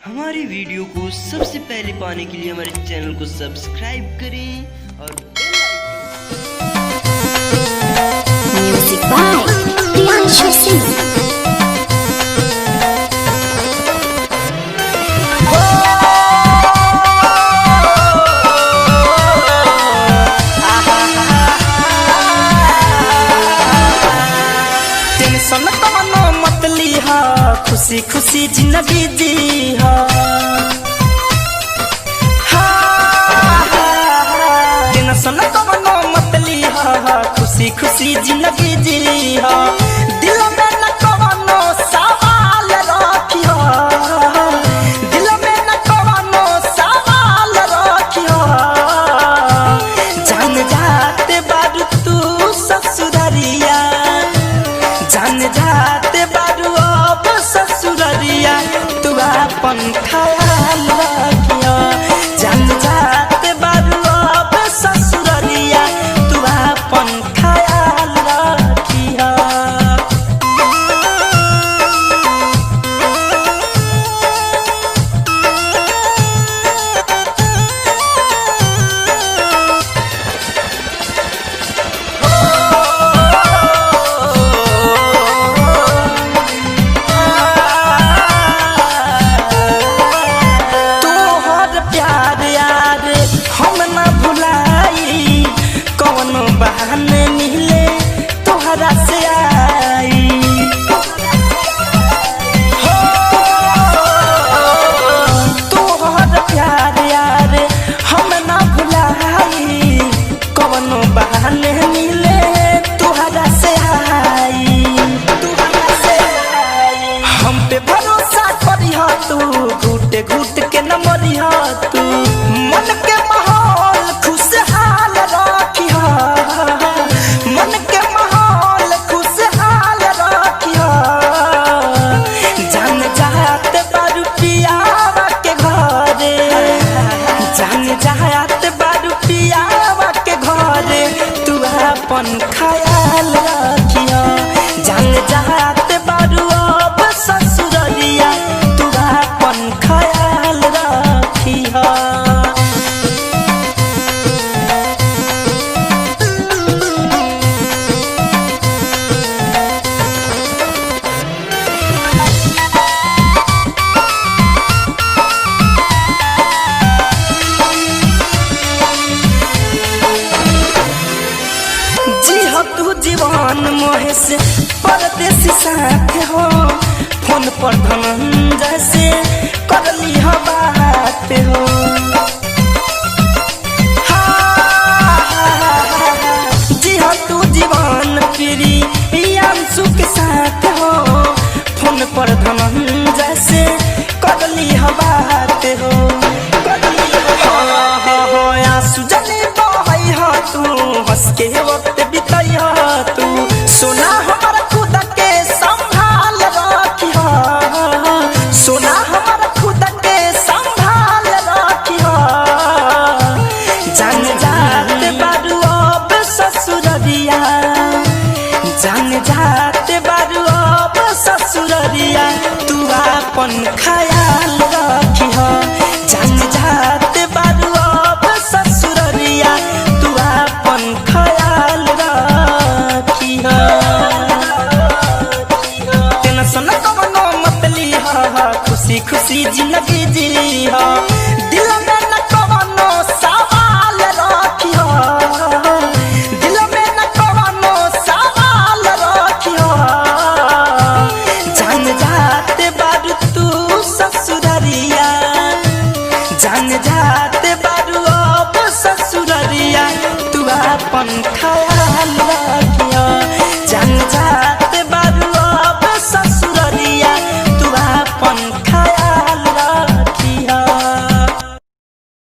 हमारी वीडियो को सबसे पहले पाने के लिए हमारे चैनल को सब्सक्राइब करें और music by Priyanshu Singh. Tension कवनो मत लीहा, खुशी खुशी जिंदगी जीहा। टेंशन कवनो मत लीहा, खुशी खुशी जिंदगी जीहा। दिल में न कवनो सवाल रखिया, दिल में न कवनो सवाल रखिया। जान जाते बारू तू ससुररिया, जान जाते बारू अब ससुररिया। तू अपन ख्याल रखिया, जान जाते बारू अब ससुररिया। तू अपन ख्याल रखिया। तोहर प्यार यार हम न भुलाई, कौनो बहाने मिले तोहरा से आई। हो तोहर प्यार यार हम न भुलाई, कौनो बहाने मिले तोहरा से आई, तोहरा से आई। हम पे भरोसा करिहा तू, घूट घूट के न मरिहा तू। मन के माहौल खुशहाल रखिहा, मन के माहौल खुशहाल रखिहा। जान जात बारू पियावा के घरे, जान जात बारू पियावा के घरे। तू अपन ख्याल रखिया, जान जात बारू अब ससुररिया। तू अपन ख्याल रखिया। जी हो तू जीवन मोहे से परदेसी साथ हो। फोन पर धनंजय से कर ली हो बात हो। जी हो तू जीवन प्रियांशु के साथ हो। फोन पर धनंजय से कर ली हो बात हो, कर ली हो। आंसू जले बहई हो तू, हंस के वक्त बिताई हो तू। सोना हमारा खुद के संभाल रखिया, सोना हमारा खुद के संभाल रखिया। जान जात बारू अब ससुररिया, जान जात बारू अब ससुररिया। तू अपन ख्याल रखिया, जान जात बारू अब ससुररिया। तू अपन ख्याल रखिया। टेंशन कवनो मत लीहा, खुशी खुशी जिंदगी जीहा। दिल में न कवनो सवाल रखिया, दिल में न कवनो सवाल रखिया। जान जाते बारू तू ससुररिया, जान जाते बारू अब ससुररिया।